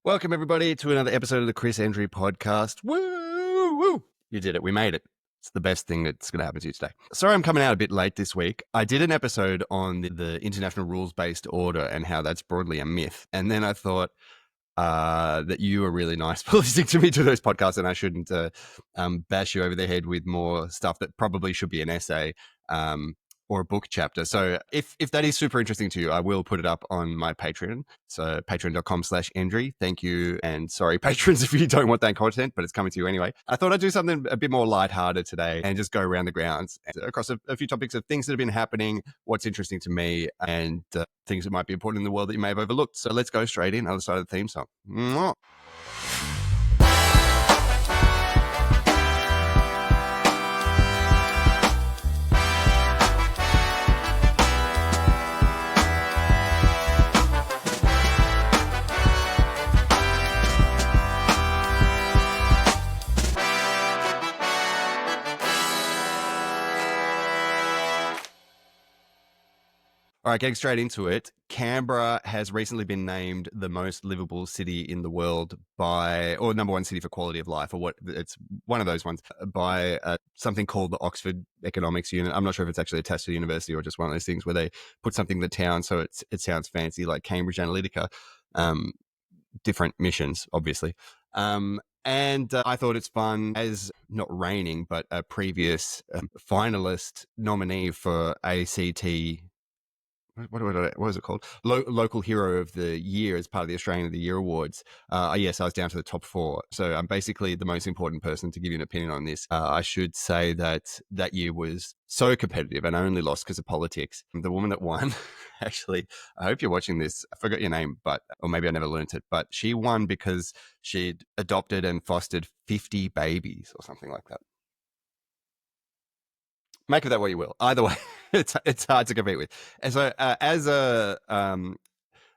Welcome, everybody, to another episode of the Chris Andrew podcast. Woo! Woo! You did it. We made it. It's the best thing that's going to happen to you today. Sorry I'm coming out a bit late this week. I did an episode on the international rules-based order and how that's broadly a myth. And then I thought that you were really nice for listening to me do those podcasts, and I shouldn't bash you over the head with more stuff that probably should be an essay or a book chapter. So if that is super interesting to you, I will put it up on my Patreon. So patreon.com/Endry. Thank you. And sorry, patrons, if you don't want that content, but it's coming to you anyway. I thought I'd do something a bit more lighthearted today and just go around the grounds across a few topics of things that have been happening, what's interesting to me, and things that might be important in the world that you may have overlooked. So let's go straight in, other side of the theme song. Mwah. All right, getting straight into it. Canberra has recently been named the most livable city in the world or number one city for quality of life, or it's one of those ones, by something called the Oxford Economics Unit. I'm not sure if it's actually attached to the university or just one of those things where they put something in the town so it sounds fancy, like Cambridge Analytica. Different missions, obviously. And I thought it's fun, as not reigning, but a previous finalist nominee for ACT. What was it called? Local Hero of the Year as part of the Australian of the Year Awards. Yes, I was down to the top 4. So I'm basically the most important person to give you an opinion on this. I should say that year was so competitive and I only lost because of politics. The woman that won, actually, I hope you're watching this. I forgot your name, or maybe I never learnt it, but she won because she'd adopted and fostered 50 babies or something like that. Make of that what you will. Either way, it's hard to compete with. And so,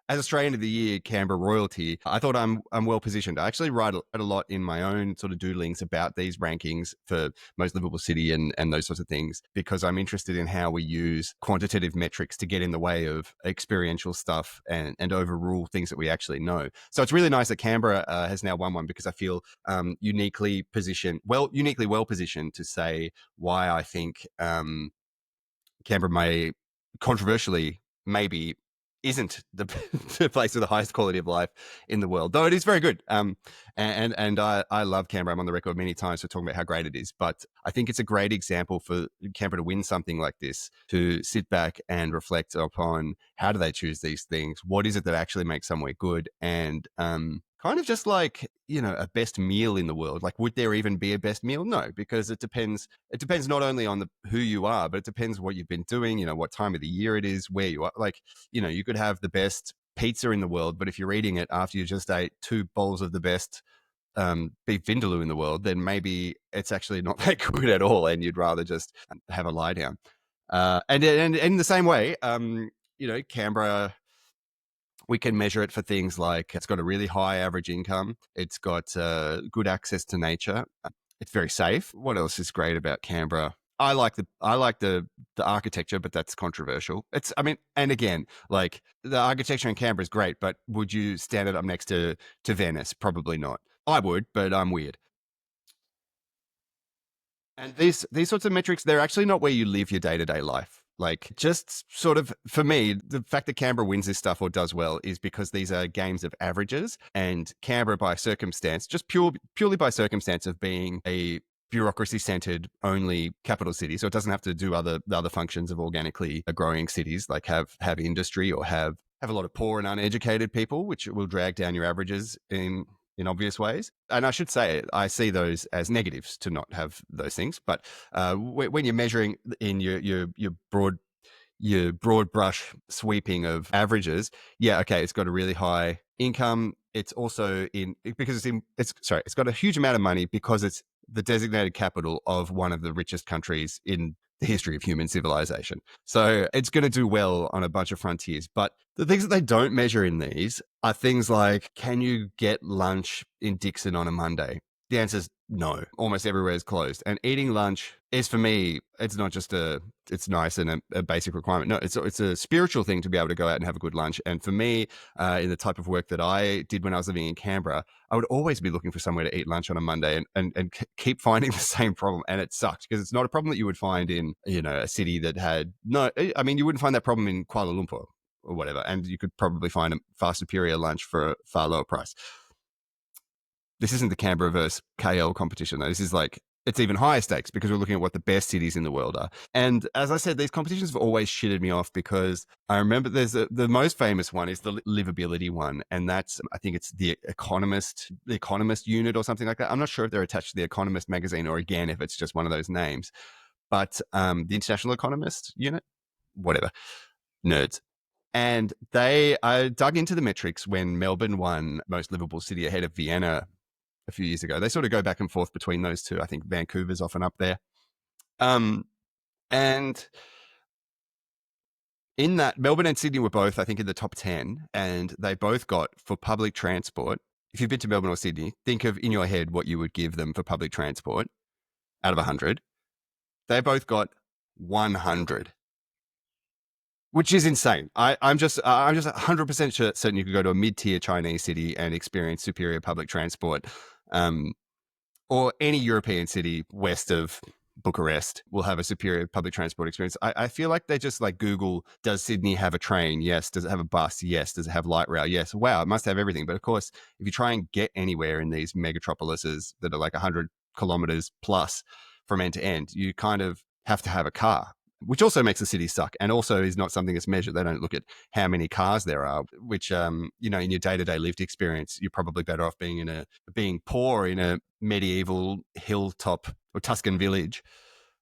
as Australian of the Year, Canberra royalty, I thought I'm well positioned. I actually write a lot in my own sort of doodlings about these rankings for most livable city and those sorts of things, because I'm interested in how we use quantitative metrics to get in the way of experiential stuff and overrule things that we actually know. So it's really nice that Canberra has now won one, because I feel uniquely well positioned to say why I think Canberra may controversially maybe isn't the place with the highest quality of life in the world, though it is very good. And I love Canberra. I'm on the record many times for talking about how great it is, but I think it's a great example for Canberra to win something like this, to sit back and reflect upon how do they choose these things? What is it that actually makes somewhere good? And kind of just like, a best meal in the world. Like, would there even be a best meal? No, because it depends. It depends not only on who you are, but it depends what you've been doing, what time of the year it is, where you are. Like, you could have the best pizza in the world, but if you're eating it after you just ate 2 bowls of the best beef vindaloo in the world, then maybe it's actually not that good at all, and you'd rather just have a lie down. And in the same way, Canberra, we can measure it for things like it's got a really high average income. It's got good access to nature. It's very safe. What else is great about Canberra? I like the architecture, but that's controversial. And again, like, the architecture in Canberra is great, but would you stand it up next to Venice? Probably not. I would, but I'm weird. And these sorts of metrics, they're actually not where you live your day-to-day life. Like, just sort of, for me, the fact that Canberra wins this stuff or does well is because these are games of averages, and Canberra, by circumstance, just purely by circumstance of being a bureaucracy-centered only capital city, so it doesn't have to do the other functions of organically growing cities, like have industry or have a lot of poor and uneducated people, which will drag down your averages in obvious ways. And I should say, I see those as negatives to not have those things. But when you're measuring in your broad brush sweeping of averages, yeah, okay, it's got a really high income. It's also it's got a huge amount of money because it's the designated capital of one of the richest countries in the history of human civilization. So it's going to do well on a bunch of frontiers. But the things that they don't measure in these are things like, can you get lunch in Dixon on a Monday? The answer is No, almost everywhere is closed. And eating lunch is, for me, it's not just it's nice and a basic requirement. No, it's a spiritual thing to be able to go out and have a good lunch. And for me, in the type of work that I did when I was living in Canberra, I would always be looking for somewhere to eat lunch on a Monday, and keep finding the same problem. And it sucked because it's not a problem that you would find in, a city that had no, I mean, you wouldn't find that problem in Kuala Lumpur or whatever. And you could probably find a far superior lunch for a far lower price. This isn't the Canberra versus KL competition, though. This is like, it's even higher stakes because we're looking at what the best cities in the world are. And as I said, these competitions have always shitted me off because I remember the most famous one is the livability one. And that's, I think it's the Economist unit or something like that. I'm not sure if they're attached to the Economist magazine or, again, if it's just one of those names. But the International Economist unit, whatever, nerds. And I dug into the metrics when Melbourne won most livable city ahead of Vienna a few years ago. They sort of go back and forth between those two. I think Vancouver's often up there. And in that, Melbourne and Sydney were both, I think, in the top 10, and they both got, for public transport, if you've been to Melbourne or Sydney, think of in your head what you would give them for public transport out of 100. They both got 100. Which is insane. I'm just 100% certain you could go to a mid-tier Chinese city and experience superior public transport, or any European city west of Bucharest will have a superior public transport experience. I feel like they just like Google, does Sydney have a train? Yes. Does it have a bus? Yes. Does it have light rail? Yes. Wow, it must have everything. But of course, if you try and get anywhere in these megatropolises that are like 100 kilometers plus from end to end, you kind of have to have a car, which also makes the city suck, and also is not something that's measured. They don't look at how many cars there are, which, in your day-to-day lived experience, you're probably better off being poor in a medieval hilltop or Tuscan village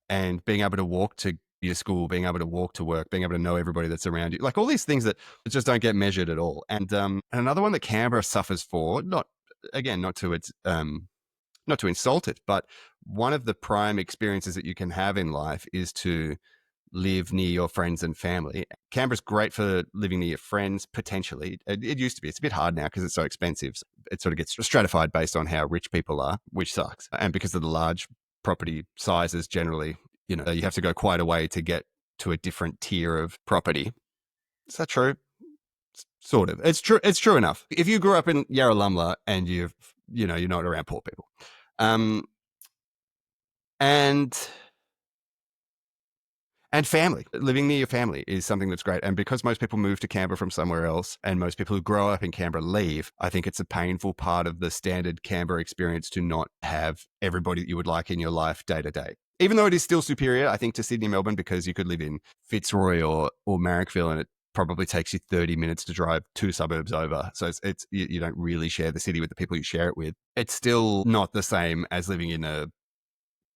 and being able to walk to your school, being able to walk to work, being able to know everybody that's around you. Like all these things that just don't get measured at all. And another one that Canberra suffers for, not to insult it, but one of the prime experiences that you can have in life is to live near your friends and family. Canberra's great for living near your friends, potentially. It used to be. It's a bit hard now because it's so expensive. It sort of gets stratified based on how rich people are, which sucks. And because of the large property sizes, generally, you have to go quite a way to get to a different tier of property. Is that true? Sort of. It's true. It's true enough. If you grew up in Yarralumla and you're not around poor people, and family, living near your family is something that's great. And because most people move to Canberra from somewhere else and most people who grow up in Canberra leave, I think it's a painful part of the standard Canberra experience to not have everybody that you would like in your life day to day. Even though it is still superior, I think, to Sydney, Melbourne, because you could live in Fitzroy or Marrickville and it probably takes you 30 minutes to drive 2 suburbs over. So it's you don't really share the city with the people you share it with. It's still not the same as living in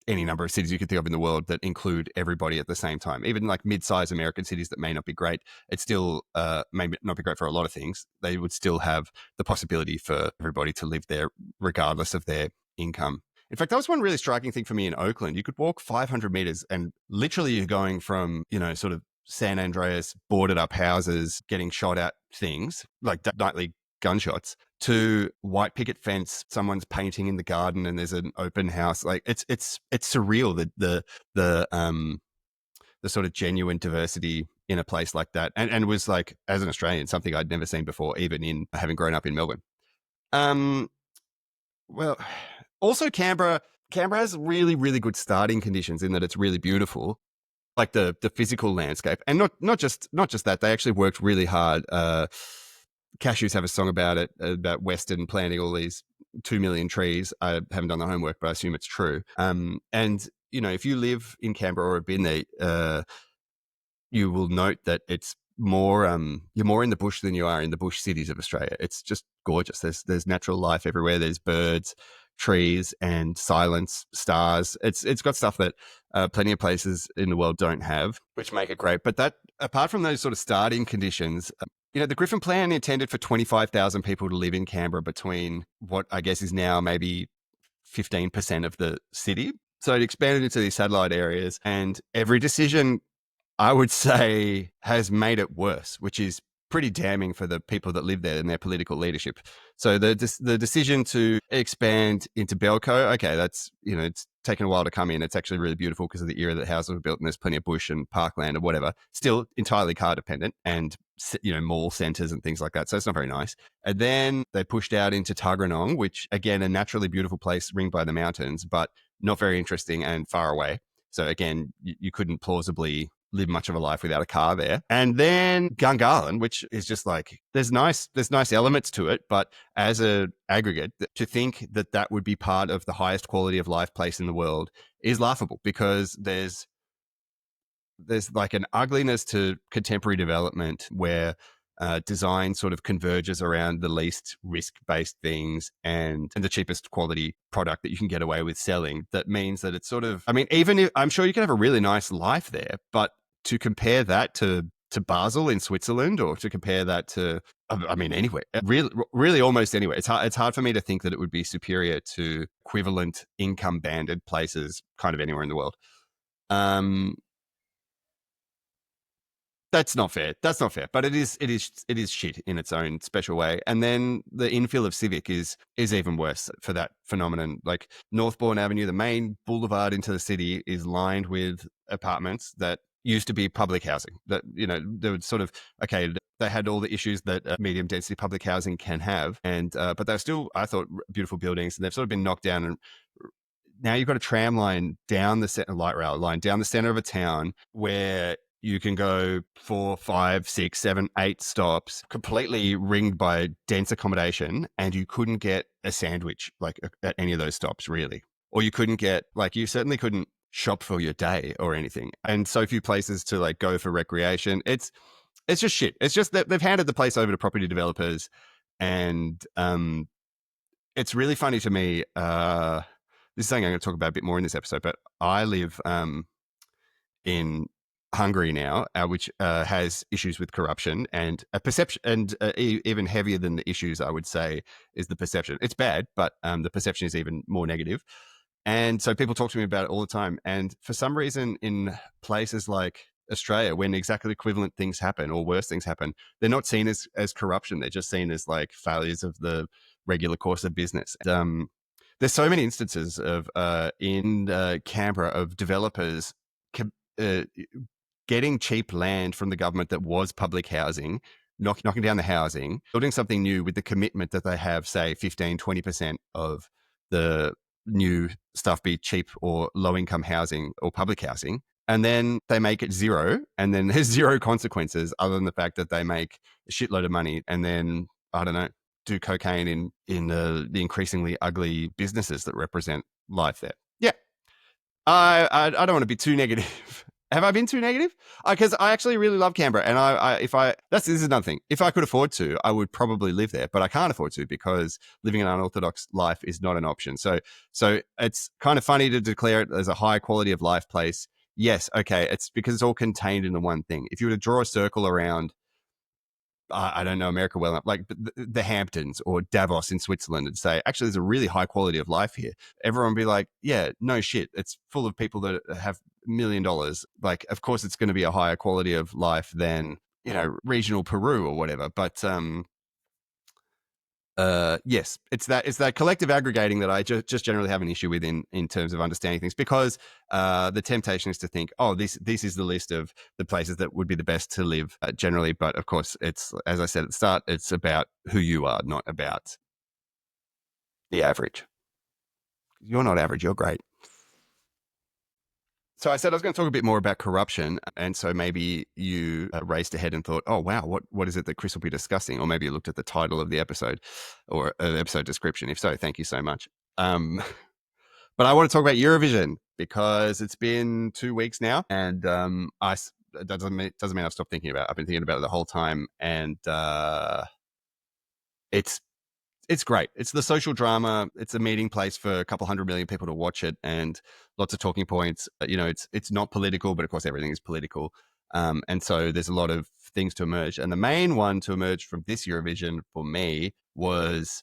any number of cities you could think of in the world that include everybody at the same time. Even like mid-sized American cities that may not be great, it still may not be great for a lot of things. They would still have the possibility for everybody to live there regardless of their income. In fact, that was one really striking thing for me in Oakland. You could walk 500 meters and literally you're going from, sort of San Andreas boarded up houses, getting shot at things like nightly gunshots, to white picket fence, someone's painting in the garden and there's an open house. Like it's surreal, the sort of genuine diversity in a place like that. And was like, as an Australian, something I'd never seen before, even in having grown up in Melbourne. Well, also Canberra has really, really good starting conditions in that it's really beautiful, like the physical landscape. And not just that, they actually worked really hard. Cashews have a song about it, about Western planting all these 2 million trees. I haven't done the homework, but I assume it's true. And, if you live in Canberra or have been there, you will note that it's more, you're more in the bush than you are in the bush cities of Australia. It's just gorgeous. There's natural life everywhere. There's birds, trees, and silence, stars. It's got stuff that plenty of places in the world don't have, which make it great. But that, apart from those sort of starting conditions, the Griffin Plan intended for 25,000 people to live in Canberra between what I guess is now maybe 15% of the city. So it expanded into these satellite areas, and every decision, I would say, has made it worse, which is pretty damning for the people that live there and their political leadership. So the decision to expand into Belco, okay, that's, you know, it's taken a while to come in. It's actually really beautiful because of the era that houses were built, and there's plenty of bush and parkland or whatever. Still entirely car dependent, and, you know, mall centres and things like that. So it's not very nice. And then they pushed out into Tuggeranong, which, again, a naturally beautiful place ringed by the mountains, but not very interesting and far away. So again, you couldn't plausibly live much of a life without a car there. And then Gungahlin, which is just like, there's nice elements to it, but as a aggregate, to think that that would be part of the highest quality of life place in the world is laughable, because there's like an ugliness to contemporary development where design sort of converges around the least risk-based things and the cheapest quality product that you can get away with selling. That means that it's sort of, I mean, even if, I'm sure you can have a really nice life there, but to compare that to Basel in Switzerland, or to compare that to, I mean, anywhere, really almost anywhere. It's hard for me to think that it would be superior to equivalent income banded places kind of anywhere in the world. That's not fair. That's not fair. But it is shit in its own special way. And then the infill of Civic is even worse for that phenomenon. Like Northbourne Avenue, the main boulevard into the city, is lined with apartments that used to be public housing. That, you know, they would sort of, okay, they had all the issues that medium density public housing can have, and but they're still, I thought, beautiful buildings, and they've sort of been knocked down. And now you've got a tram line down the light rail line down the center of a town where you can go 4, 5, 6, 7, 8 stops, completely ringed by dense accommodation, and you couldn't get a sandwich like at any of those stops, really. Or you couldn't get, like, you certainly couldn't shop for your day or anything. And so few places to like go for recreation. It's just shit. It's just that they've handed the place over to property developers, and it's really funny to me. This is something I'm going to talk about a bit more in this episode, but I live in Hungary now, which has issues with corruption and a perception, and even heavier than the issues, I would say, is the perception. It's bad, but the perception is even more negative. And so people talk to me about it all the time. And for some reason, in places like Australia, when exactly equivalent things happen or worse things happen, they're not seen as corruption. They're just seen as like failures of the regular course of business. There's so many instances of in Canberra of developers uh, getting cheap land from the government that was public housing, knocking down the housing, building something new with the commitment that they have, say, 15, 20% of the new stuff be cheap or low income housing or public housing. And then they make it zero. And then there's zero consequences other than the fact that they make a shitload of money. And then, I don't know, do cocaine in the increasingly ugly businesses that represent life there. Yeah. I don't want to be too negative. Have I been too negative? Because I actually really love Canberra, and this is another thing. If I could afford to, I would probably live there, but I can't afford to because living an unorthodox life is not an option. So it's kind of funny to declare it as a high quality of life place. Yes, okay, it's because it's all contained in the one thing. If you were to draw a circle around, I don't know America well enough, like the Hamptons or Davos in Switzerland, and say, actually, there's a really high quality of life here. Everyone would be like, yeah, no shit. It's full of people that have $1 million. Like, of course, it's going to be a higher quality of life than, you know, regional Peru or whatever. But yes, it's that collective aggregating that I just generally have an issue with in terms of understanding things, because the temptation is to think, oh, this is the list of the places that would be the best to live generally. But of course, it's, as I said at the start, it's about who you are, not about the average. You're not average. You're great. So I said I was going to talk a bit more about corruption, and so maybe you raced ahead and thought, "Oh wow, what is it that Chris will be discussing?" Or maybe you looked at the title of the episode or the episode description. If so, thank you so much. But I want to talk about Eurovision because it's been 2 weeks now, and that doesn't mean I've stopped thinking about it. I've been thinking about it the whole time, and it's great. It's the social drama. It's a meeting place for a couple 100 million people to watch it, and lots of talking points. You know, it's not political, but of course everything is political. And so there's a lot of things to emerge. And the main one to emerge from this Eurovision for me was,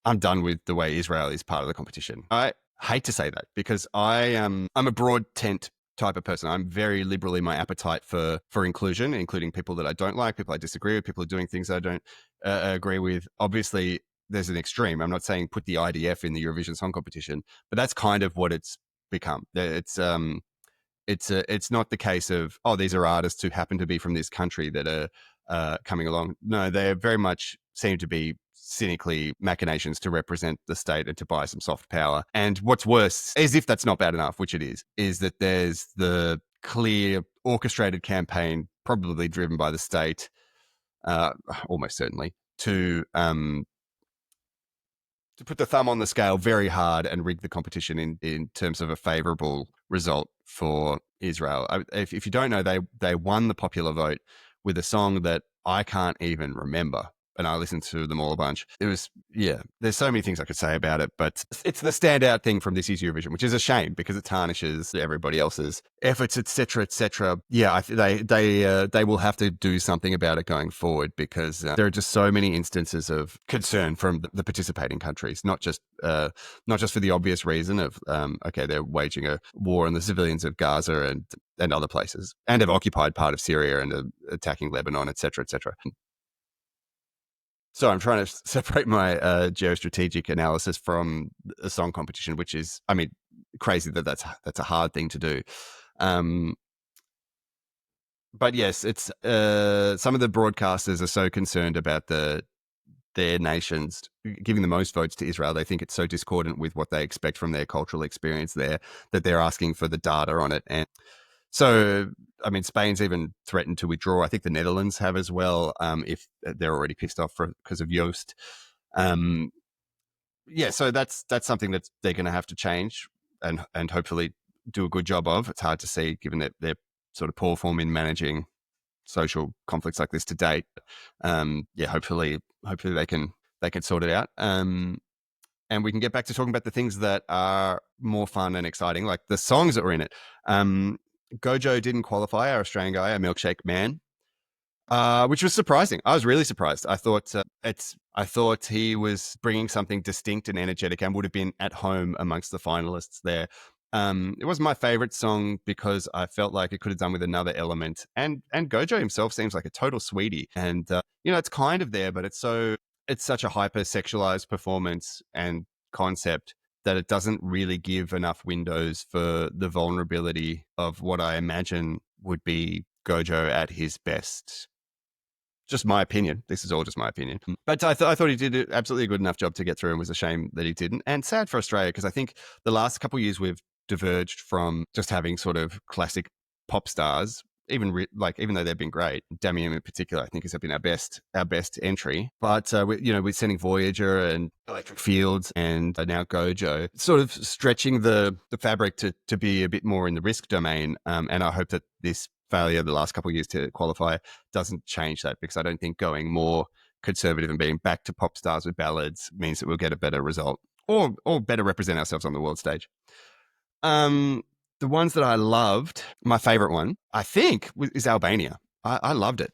I'm done with the way Israel is part of the competition. I hate to say that because I'm a broad tent type of person. I'm very liberal in my appetite for inclusion, including people that I don't like, people I disagree with, people who are doing things I don't agree with. Obviously, there's an extreme. I'm not saying put the IDF in the Eurovision Song Competition, but that's kind of what it's become. It's not the case of, oh, these are artists who happen to be from this country that are coming along. No, they very much seem to be cynically machinations to represent the state and to buy some soft power. And what's worse, as if that's not bad enough, which it is that there's the clear orchestrated campaign, probably driven by the state, almost certainly, to put the thumb on the scale very hard and rig the competition in terms of a favorable result for Israel. If you don't know, they won the popular vote with a song that I can't even remember. And I listened to them all a bunch. It was, yeah, there's so many things I could say about it, but it's the standout thing from this year's Eurovision, which is a shame because it tarnishes everybody else's efforts, etc., etc. Yeah, they will have to do something about it going forward because there are just so many instances of concern from the participating countries, not just for the obvious reason of okay, they're waging a war on the civilians of Gaza and other places, and have occupied part of Syria and are attacking Lebanon, etc., etc. So I'm trying to separate my geostrategic analysis from a song competition, which is, I mean, crazy that's a hard thing to do. But yes, it's some of the broadcasters are so concerned about their nations giving the most votes to Israel. They think it's so discordant with what they expect from their cultural experience there that they're asking for the data on it. And so, I mean, Spain's even threatened to withdraw. I think the Netherlands have as well, if they're already pissed off because of Yoast. Yeah, so that's something that they're going to have to change and hopefully do a good job of. It's hard to see given that they're sort of poor form in managing social conflicts like this to date. Yeah, hopefully they can sort it out. And we can get back to talking about the things that are more fun and exciting, like the songs that were in it. Gojo didn't qualify, our Australian guy, a milkshake man, which was surprising. I was really surprised. I thought he was bringing something distinct and energetic and would have been at home amongst the finalists there. It wasn't my favorite song because I felt like it could have done with another element. And Gojo himself seems like a total sweetie, and it's kind of there, but it's such a hyper sexualized performance and concept that it doesn't really give enough windows for the vulnerability of what I imagine would be Gojo at his best. Just my opinion. This is all just my opinion. But I thought he did absolutely a good enough job to get through, and was a shame that he didn't. And sad for Australia, because I think the last couple of years we've diverged from just having sort of classic pop stars, even even though they've been great. Damien in particular, I think, has been our best entry. But we're sending Voyager and Electric Fields and now Gojo, sort of stretching the fabric to be a bit more in the risk domain. And I hope that this failure the last couple of years to qualify doesn't change that, because I don't think going more conservative and being back to pop stars with ballads means that we'll get a better result or better represent ourselves on the world stage. The ones that I loved, my favorite one, I think, is Albania. I loved it.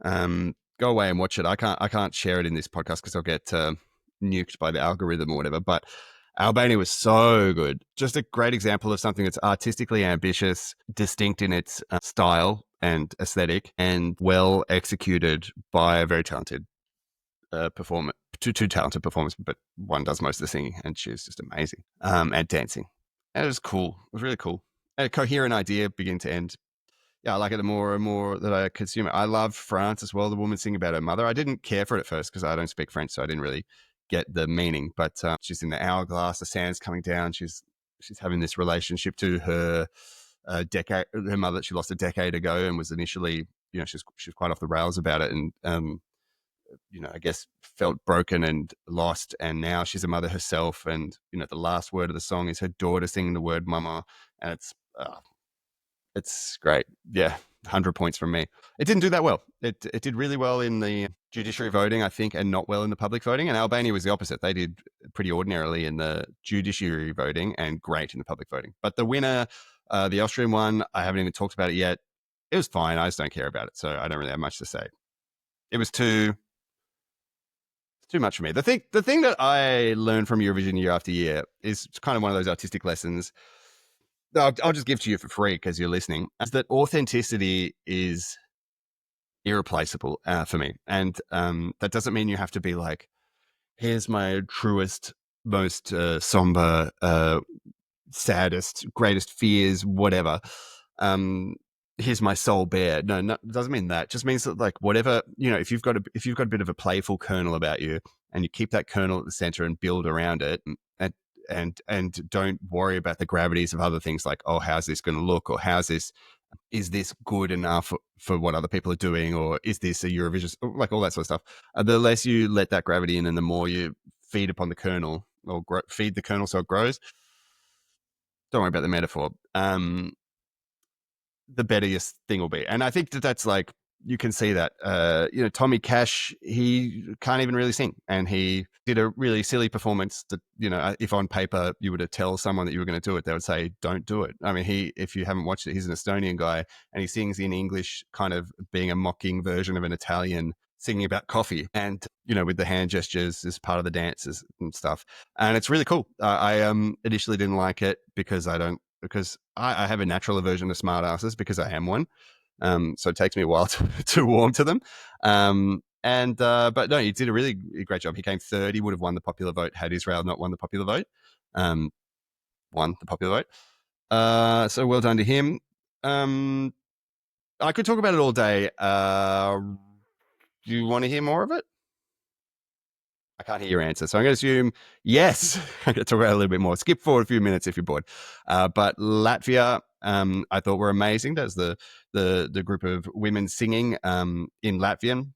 Go away and watch it. I can't share it in this podcast because I'll get nuked by the algorithm or whatever. But Albania was so good. Just a great example of something that's artistically ambitious, distinct in its style and aesthetic, and well executed by a very talented performer. Two talented performers, but one does most of the singing, and she was just amazing. And dancing. And it was cool. It was really cool. A coherent idea, begin to end. Yeah, I like it the more and more that I consume it. I love France as well. The woman singing about her mother. I didn't care for it at first because I don't speak French, so I didn't really get the meaning. But she's in the hourglass, the sand's coming down. She's having this relationship to her her mother that she lost a decade ago, and was initially, she was quite off the rails about it, and I guess felt broken and lost. And now she's a mother herself, and the last word of the song is her daughter singing the word "mama," and it's great. Yeah, 100 points from me. It didn't do that well. It did really well in the judiciary voting, I think, and not well in the public voting. And Albania was the opposite. They did pretty ordinarily in the judiciary voting and great in the public voting. But the winner, the Austrian one, I haven't even talked about it yet. It was fine. I just don't care about it, so I don't really have much to say. It was too much for me. The thing that I learned from Eurovision year after year is kind of one of those artistic lessons. I'll just give to you for free because you're listening. Is that authenticity is irreplaceable for me, and that doesn't mean you have to be like, here's my truest, most somber, saddest, greatest fears, whatever. Um, Here's my soul bare. No, it doesn't mean that. It just means that like whatever, if you've got a bit of a playful kernel about you, and you keep that kernel at the center and build around it, and don't worry about the gravities of other things like, oh, how's this going to look, or is this good enough for what other people are doing, or is this a Eurovision, like all that sort of stuff. The less you let that gravity in, and the more you feed upon the kernel, or feed the kernel so it grows. Don't worry about the metaphor. The better your thing will be. And I think that's like, you can see that, Tommy Cash, he can't even really sing. And he did a really silly performance that, if on paper you were to tell someone that you were going to do it, they would say, don't do it. I mean, if you haven't watched it, he's an Estonian guy, and he sings in English, kind of being a mocking version of an Italian singing about coffee, and, with the hand gestures as part of the dances and stuff. And it's really cool. I initially didn't like it because I have a natural aversion to smartasses because I am one. So it takes me a while to warm to them. But no, he did a really great job. He came third. He would have won the popular vote had Israel not won the popular vote. Won the popular vote. So well done to him. I could talk about it all day. Do you want to hear more of it? I can't hear your answer, so I'm going to assume yes. I'm going to talk about it a little bit more. Skip forward a few minutes if you're bored. But Latvia, I thought were amazing. That's the group of women singing in Latvian.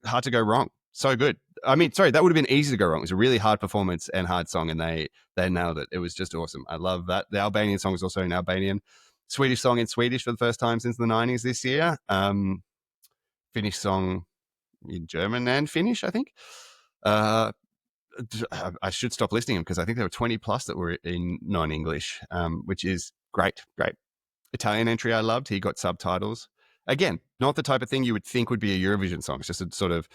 Hard to go wrong. So good. I mean, sorry, that would have been easy to go wrong. It was a really hard performance and hard song, and they nailed it. It was just awesome. I love that. The Albanian song was also in Albanian. Swedish song in Swedish for the first time since the 90s this year. Finnish song in German and Finnish, I think. I should stop listing them because I think there were 20 plus that were in non-English, which is great. Italian entry I loved. He got subtitles. Again, not the type of thing you would think would be a Eurovision song. It's just a sort of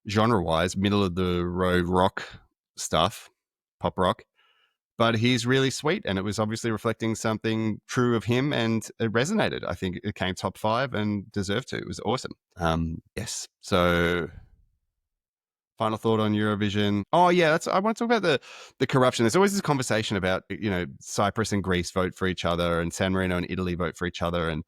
genre-wise, middle-of-the-road rock stuff, pop rock. But he's really sweet, and it was obviously reflecting something true of him, and it resonated. I think it came top 5 and deserved to. It was awesome. Yes. So final thought on Eurovision. Oh yeah, I want to talk about the corruption. There's always this conversation about, Cyprus and Greece vote for each other, and San Marino and Italy vote for each other, and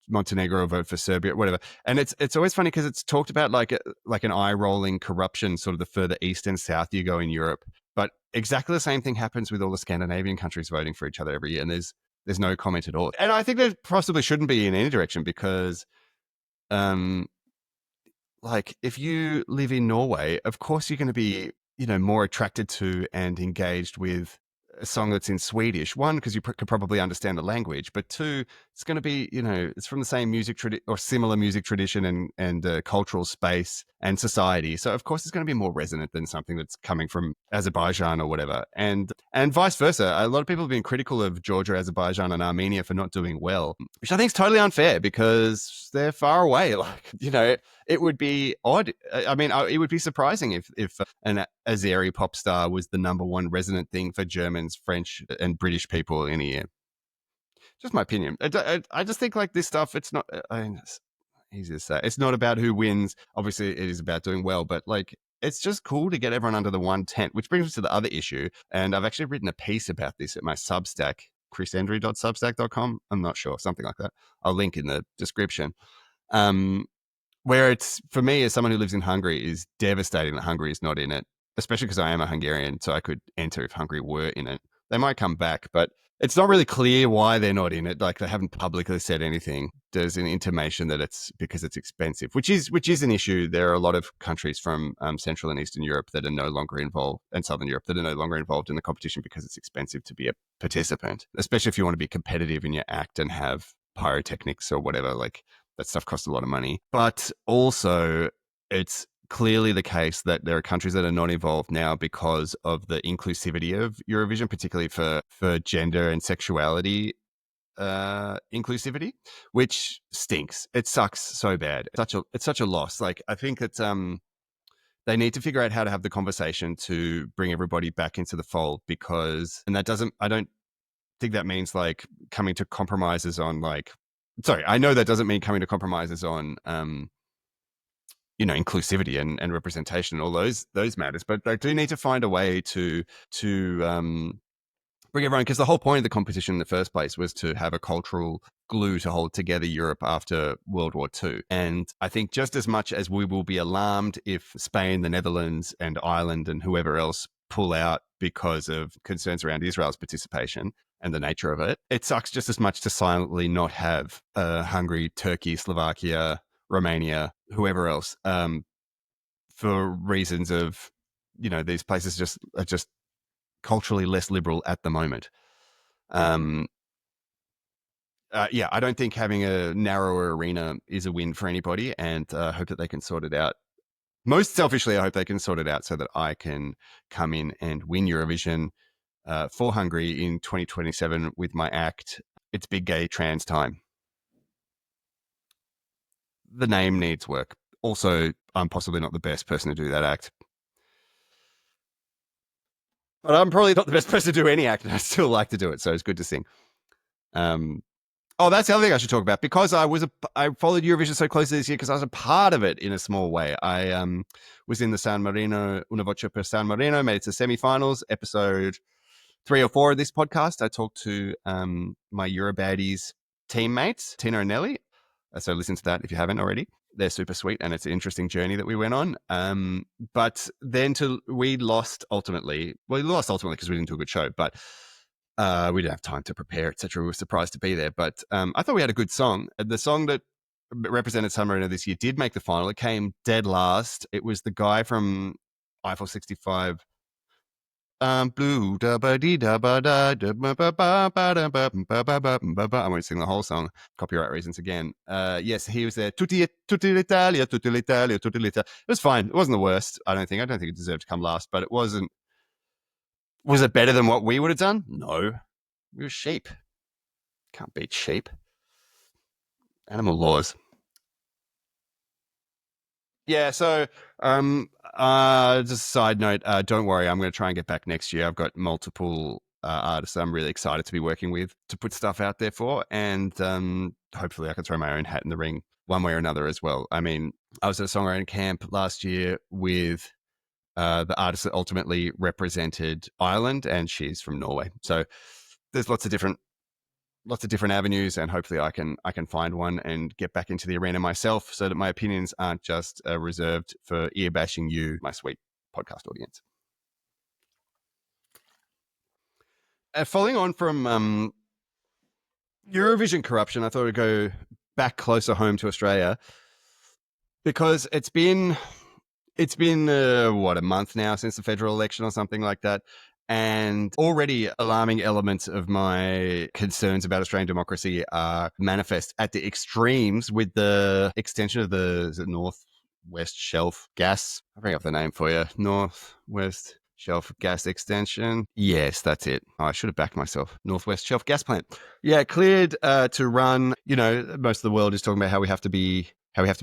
Montenegro vote for Serbia, whatever. And it's always funny because it's talked about like an eye rolling corruption, sort of the further east and south you go in Europe. But exactly the same thing happens with all the Scandinavian countries voting for each other every year, and there's no comment at all. And I think there possibly shouldn't be in any direction because, like, if you live in Norway, of course you're going to be, more attracted to and engaged with a song that's in Swedish. One, because you could probably understand the language, but two, it's going to be, it's from the same music or similar music tradition and cultural space and society. So of course it's going to be more resonant than something that's coming from Azerbaijan or whatever. And vice versa. A lot of people have been critical of Georgia, Azerbaijan, and Armenia for not doing well, which I think is totally unfair because they're far away. Like, it would be odd. I mean, it would be surprising if an Azeri pop star was the number one resonant thing for Germans, French, and British people in a year. Just my opinion. I just think like this stuff, it's not, it's easy to say. It's not about who wins. Obviously, it is about doing well, but like, it's just cool to get everyone under the one tent, which brings us to the other issue. And I've actually written a piece about this at my Substack, chrisendry.substack.com. I'm not sure, something like that. I'll link in the description. Where it's, for me, as someone who lives in Hungary, is devastating that Hungary is not in it, especially because I am a Hungarian, so I could enter if Hungary were in it. They might come back, but it's not really clear why they're not in it. Like, they haven't publicly said anything. There's an intimation that it's because it's expensive, which is an issue. There are a lot of countries from Central and Eastern Europe that are no longer involved, and Southern Europe that are no longer involved in the competition because it's expensive to be a participant, especially if you want to be competitive in your act and have pyrotechnics or whatever. Like, that stuff costs a lot of money. But also, it's clearly the case that there are countries that are not involved now because of the inclusivity of Eurovision, particularly for gender and sexuality inclusivity, which stinks. It sucks so bad. It's such a loss. Like, I think that they need to figure out how to have the conversation to bring everybody back into the fold, because, and that doesn't, I don't think that means like coming to compromises on like. Sorry, I know that doesn't mean coming to compromises on inclusivity and representation and all those matters, but they do need to find a way to bring everyone, because the whole point of the competition in the first place was to have a cultural glue to hold together Europe after World War II. And I think just as much as we will be alarmed if Spain, the Netherlands, and Ireland and whoever else pull out because of concerns around Israel's participation and the nature of it, it sucks just as much to silently not have Hungary, Turkey, Slovakia, Romania, whoever else, for reasons of, these places are just culturally less liberal at the moment. Yeah, I don't think having a narrower arena is a win for anybody, and I hope that they can sort it out. Most selfishly, I hope they can sort it out so that I can come in and win Eurovision for Hungary in 2027 with my act, It's Big Gay Trans Time. The name needs work. Also, I'm possibly not the best person to do that act. But I'm probably not the best person to do any act, and I still like to do it, so it's good to sing. Oh, that's the other thing I should talk about, because I followed Eurovision so closely this year because I was a part of it in a small way. I was in the San Marino, Una Voce per San Marino, made it to semi-finals, episode 3 or 4 of this podcast. I talked to my Eurobaddies teammates, Tina and Nelly. So listen to that if you haven't already. They're super sweet, and it's an interesting journey that we went on. But then we lost ultimately. Well, we lost ultimately because we didn't do a good show, but we didn't have time to prepare, etc. We were surprised to be there, but I thought we had a good song. The song that represented San Marino this year did make the final. It came dead last. It was the guy from Eiffel 65. Blue da ba dee da ba da da ba ba ba ba da ba ba ba ba ba ba. I won't sing the whole song, copyright reasons again. Yes, he was there. Tutti l'Italia, tutti l'Italia, tutti l'Italia. It was fine. It wasn't the worst. I don't think it deserved to come last, but it wasn't. Was it better than what we would have done? No. We were sheep. Can't beat sheep. Animal laws. Yeah, so just a side note, don't worry, I'm going to try and get back next year. I've got multiple artists I'm really excited to be working with to put stuff out there for, and hopefully I can throw my own hat in the ring one way or another as well. I mean, I was at a songwriting camp last year with the artist that ultimately represented Ireland, and she's from Norway. So there's lots of different avenues, and hopefully I can find one and get back into the arena myself, so that my opinions aren't just reserved for ear bashing you, my sweet podcast audience. Following on from Eurovision corruption, I thought I'd go back closer home to Australia, because it's been what, a month now since the federal election or something like that. And already alarming elements of my concerns about Australian democracy are manifest at the extremes with the extension of the Northwest Shelf gas. I'll bring up the name for you. Northwest Shelf gas extension. Yes, that's it. Oh, I should have backed myself. Northwest Shelf gas plant. Yeah, cleared to run. Most of the world is talking about how we have to be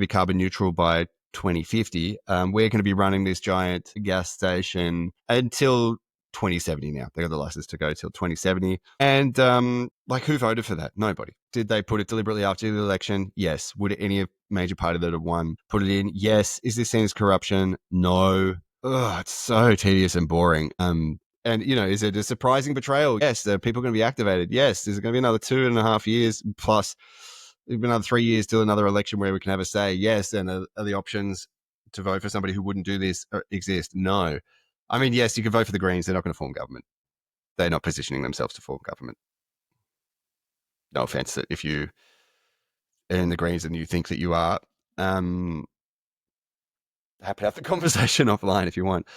carbon neutral by 2050. We're going to be running this giant gas station until 2070 now. They got the license to go till 2070. And who voted for that? Nobody. Did they put it deliberately after the election? Yes. Would any major party that have won put it in? Yes. Is this seen as corruption? No. Ugh, it's so tedious and boring. And, is it a surprising betrayal? Yes. Are people going to be activated? Yes. Is it going to be another 2.5 years plus another 3 years till another election where we can have a say? Yes. And are the options to vote for somebody who wouldn't do this exist? No. I mean, yes, you can vote for the Greens. They're not going to form government. They're not positioning themselves to form government. No offense that if you are in the Greens and you think that you are, happy to have the conversation offline if you want.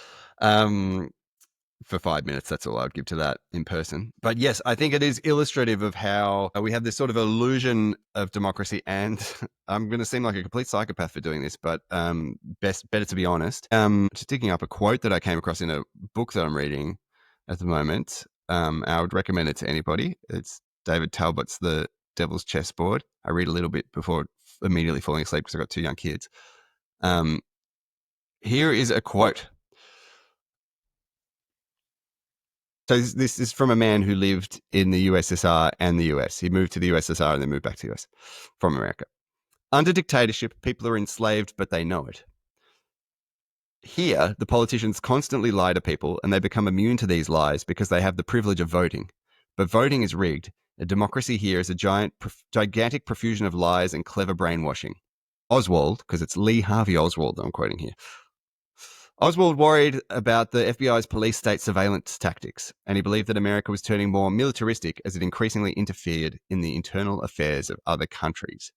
For 5 minutes, that's all I would give to that in person. But yes, I think it is illustrative of how we have this sort of illusion of democracy, and I'm going to seem like a complete psychopath for doing this, but better to be honest. Just digging up a quote that I came across in a book that I'm reading at the moment. I would recommend it to anybody. It's David Talbot's The Devil's Chessboard. I read a little bit before immediately falling asleep because I've got 2 young kids. Here is a quote. So this is from a man who lived in the USSR and the US. He moved to the USSR and then moved back to the US from America. Under dictatorship, people are enslaved, but they know it. Here, the politicians constantly lie to people and they become immune to these lies because they have the privilege of voting. But voting is rigged. A democracy here is a gigantic profusion of lies and clever brainwashing. Oswald, because it's Lee Harvey Oswald that I'm quoting here. Oswald worried about the FBI's police state surveillance tactics, and he believed that America was turning more militaristic as it increasingly interfered in the internal affairs of other countries.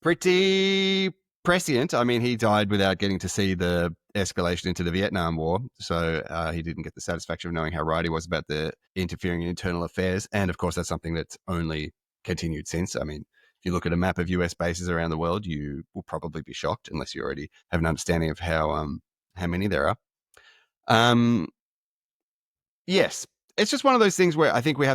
Pretty prescient. I mean, he died without getting to see the escalation into the Vietnam War, so he didn't get the satisfaction of knowing how right he was about the interfering in internal affairs. And of course, that's something that's only continued since. I mean, if you look at a map of US bases around the world, you will probably be shocked unless you already have an understanding of how many there are. Yes, it's just one of those things where I think we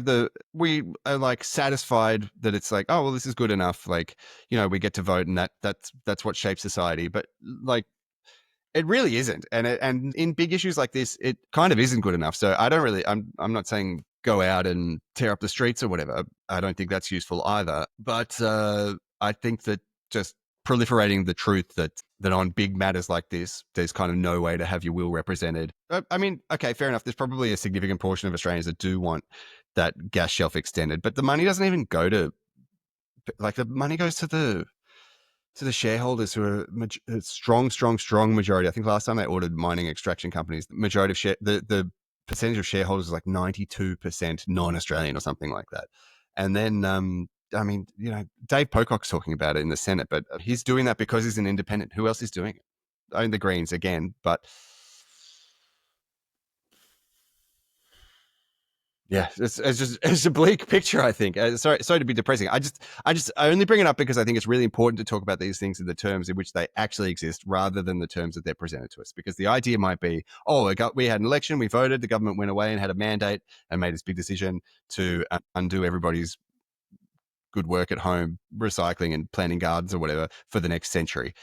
are like satisfied that it's like, oh well, this is good enough. Like, we get to vote, and that's what shapes society. But like, it really isn't. And in big issues like this, it kind of isn't good enough. So I don't really. I'm not saying go out and tear up the streets or whatever. I don't think that's useful either. But I think that just proliferating the truth that on big matters like this, there's kind of no way to have your will represented. I mean, okay, fair enough. There's probably a significant portion of Australians that do want that gas shelf extended, but the money doesn't even go to, like, the money goes to the shareholders who are a strong majority. I think last time they ordered mining extraction companies, the majority of the percentage of shareholders is like 92% non-Australian or something like that. And then, I mean, Dave Pocock's talking about it in the Senate, but he's doing that because he's an independent. Who else is doing it? I mean, the Greens again, but yeah, it's a bleak picture. I think. Sorry to be depressing. I only bring it up because I think it's really important to talk about these things in the terms in which they actually exist, rather than the terms that they're presented to us. Because the idea might be, oh, we had an election, we voted, the government went away and had a mandate and made this big decision to undo everybody's good work at home, recycling and planting gardens or whatever for the next century.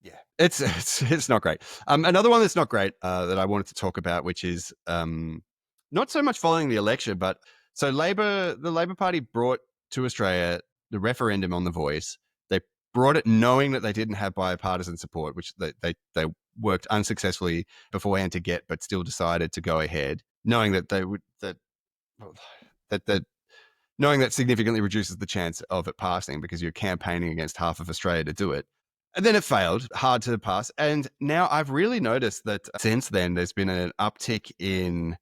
Yeah, it's not great. Another one that's not great that I wanted to talk about, which is not so much following the election, but so the Labor Party brought to Australia the referendum on the voice. They brought it knowing that they didn't have bipartisan support, which they worked unsuccessfully beforehand to get, but still decided to go ahead, knowing that they would that knowing that significantly reduces the chance of it passing because you're campaigning against half of Australia to do it. And then it failed, hard to pass. And now I've really noticed that since then, there's been an uptick in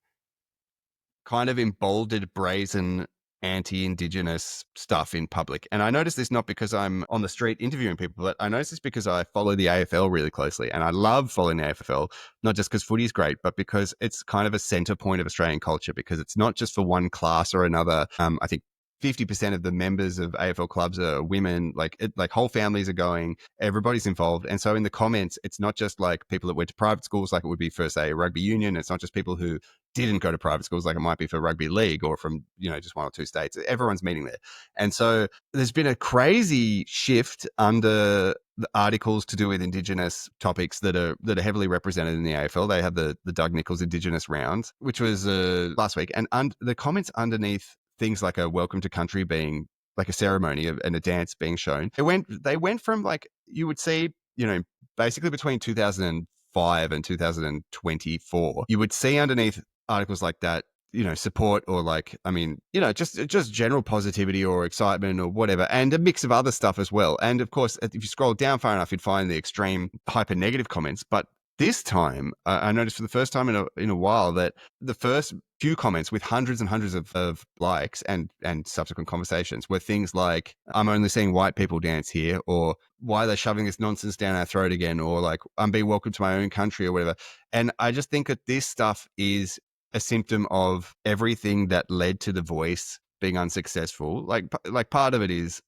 kind of emboldened, brazen anti-Indigenous stuff in public. And I notice this not because I'm on the street interviewing people, but I notice this because I follow the AFL really closely. And I love following the AFL, not just because footy is great, but because it's kind of a center point of Australian culture, because it's not just for one class or another. I think 50% of the members of AFL clubs are women, like whole families are going, everybody's involved. And so in the comments, it's not just like people that went to private schools like it would be for, say, a rugby union. It's not just people who didn't go to private schools like it might be for rugby league or from, just one or two states. Everyone's meeting there. And so there's been a crazy shift under the articles to do with Indigenous topics that are heavily represented in the AFL. They have the Doug Nicholls Indigenous rounds, which was last week. And the comments underneath things like a welcome to country being like a ceremony and a dance being shown. They went from, like, you would see, basically between 2005 and 2024, you would see underneath articles like that, support or like, I mean, just general positivity or excitement or whatever, and a mix of other stuff as well. And of course, if you scroll down far enough, you'd find the extreme hyper negative comments. But this time, I noticed for the first time in a while that the first few comments with hundreds and hundreds of likes and subsequent conversations were things like, I'm only seeing white people dance here, or why are they shoving this nonsense down our throat again, or like, I'm being welcomed to my own country or whatever. And I just think that this stuff is a symptom of everything that led to The Voice being unsuccessful. Like part of it is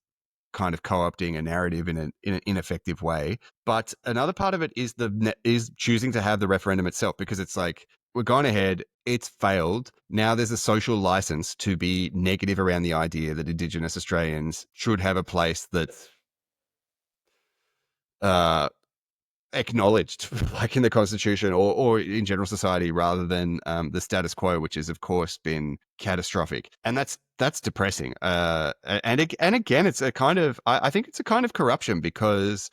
kind of co-opting a narrative in an ineffective way, but another part of it is choosing to have the referendum itself, because it's like, we're going ahead, it's failed, now there's a social license to be negative around the idea that Indigenous Australians should have a place that's acknowledged, like in the Constitution or in general society, rather than the status quo, which has of course been catastrophic, and that's depressing. And again, it's a kind of I think it's a kind of corruption because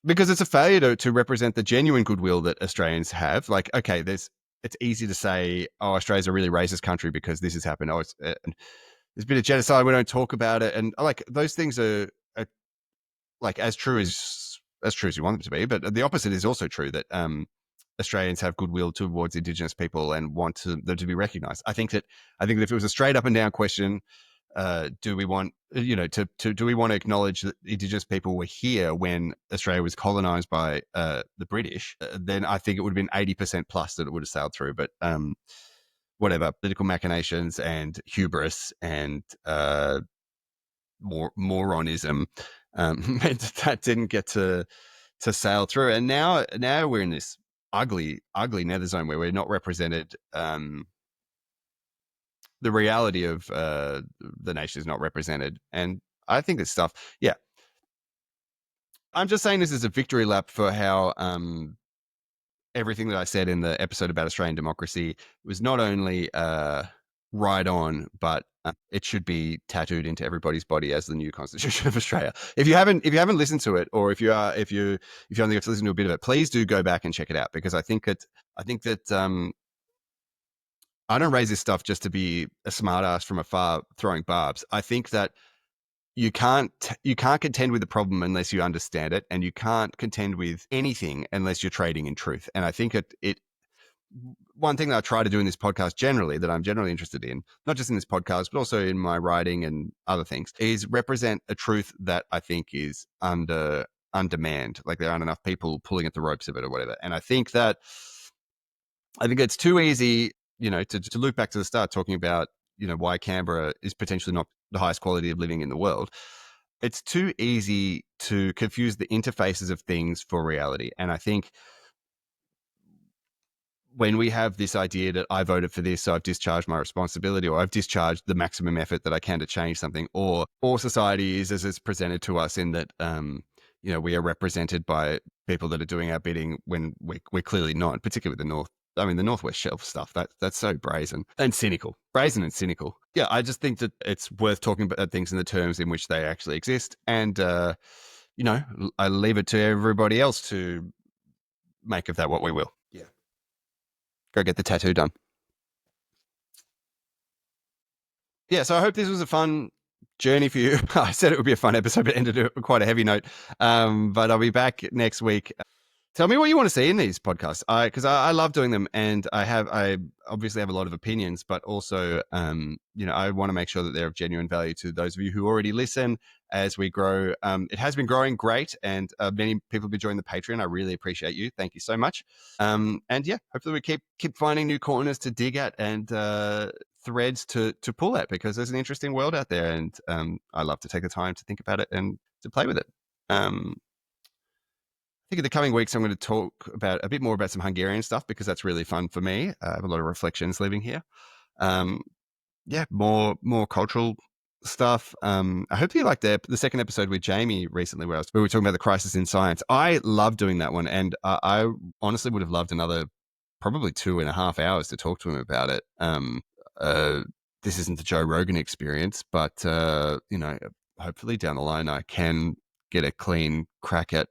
it's a failure to represent the genuine goodwill that Australians have. Like, okay, it's easy to say, oh, Australia's a really racist country because this has happened. Oh, there's been a genocide. We don't talk about it, and like those things are like as true as you want them to be. But the opposite is also true, that Australians have goodwill towards Indigenous people and want them to be recognised. I think that if it was a straight up and down question, do we want do we want to acknowledge that Indigenous people were here when Australia was colonised by the British? Then I think it would have been 80% plus that it would have sailed through. But whatever, political machinations and hubris and moronism meant that didn't get to sail through. And now we're in this ugly nether zone where we're not represented. The reality of the nation is not represented. And I think this stuff, yeah. I'm just saying this is a victory lap for how everything that I said in the episode about Australian democracy was not only right on, but it should be tattooed into everybody's body as the new Constitution of Australia. If you haven't listened to it, or if you only got to listen to a bit of it, please do go back and check it out, because I think that I don't raise this stuff just to be a smartass from afar throwing barbs. I think that you can't contend with the problem unless you understand it, and you can't contend with anything unless you're trading in truth. And I think it one thing that I try to do in this podcast generally, that I'm generally interested in, not just in this podcast, but also in my writing and other things, is represent a truth that I think is on demand. Like, there aren't enough people pulling at the ropes of it or whatever. And I think it's too easy, to loop back to the start, talking about, why Canberra is potentially not the highest quality of living in the world. It's too easy to confuse the interfaces of things for reality. And I think when we have this idea that I voted for this, so I've discharged my responsibility, or I've discharged the maximum effort that I can to change something, or society is as it's presented to us, in that, we are represented by people that are doing our bidding when we're clearly not, particularly the North. I mean, the Northwest Shelf stuff, that's so brazen and cynical. Yeah, I just think that it's worth talking about things in the terms in which they actually exist. And, I leave it to everybody else to make of that what we will. Yeah. Go get the tattoo done. Yeah, so I hope this was a fun journey for you. I said it would be a fun episode, but ended on quite a heavy note. But I'll be back next week. Tell me what you want to see in these podcasts, because I love doing them, and I obviously have a lot of opinions, but also, I want to make sure that they're of genuine value to those of you who already listen as we grow. It has been growing great, and many people have been joining the Patreon. I really appreciate you. Thank you so much. And yeah, hopefully we keep finding new corners to dig at and threads to pull at, because there's an interesting world out there, and I love to take the time to think about it and to play with it. I think in the coming weeks, I'm going to talk a bit more about some Hungarian stuff, because that's really fun for me. I have a lot of reflections living here. More cultural stuff. I hope you liked the second episode with Jamie recently, where we were talking about the crisis in science. I love doing that one, and I honestly would have loved another probably 2.5 hours to talk to him about it. This isn't the Joe Rogan experience, but hopefully down the line I can get a clean crack at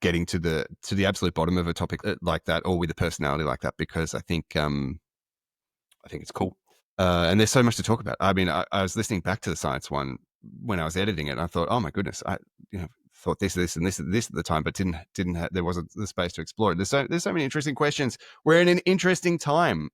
getting to the absolute bottom of a topic like that, or with a personality like that, because I think it's cool. And there's so much to talk about. I mean, I was listening back to the science one when I was editing it, and I thought, oh my goodness, I thought this and this at the time, but there wasn't the space to explore it. There's so many interesting questions. We're in an interesting time.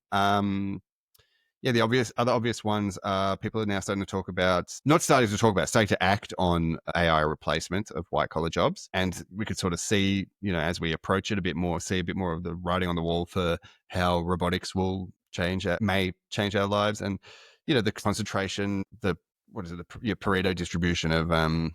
The other obvious ones are people are now starting to act on AI replacement of white collar jobs. And we could sort of see, as we approach it a bit more, see a bit more of the writing on the wall for how robotics may change our lives. And, the concentration, the Pareto distribution of, hope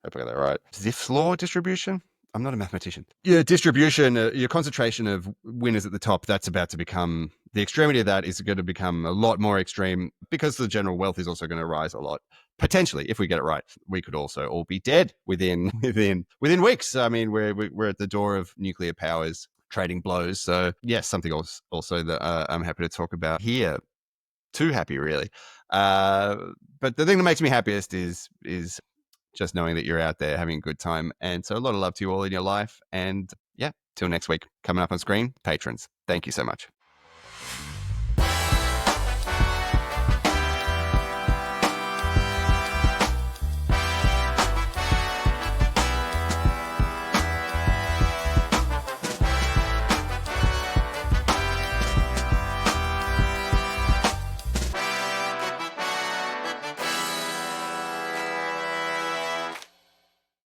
I got that right. Zipf's law distribution? I'm not a mathematician. Your distribution, your concentration of winners at the top, that's about to become, the extremity of that is going to become a lot more extreme, because the general wealth is also going to rise a lot. potentially, if we get it right, we could also all be dead within within weeks. I mean, we're at the door of nuclear powers trading blows. So yes, something else also that I'm happy to talk about here. Too happy, really. But the thing that makes me happiest is just knowing that you're out there having a good time. And so a lot of love to you all in your life. And yeah, till next week. Coming up on screen, patrons. Thank you so much.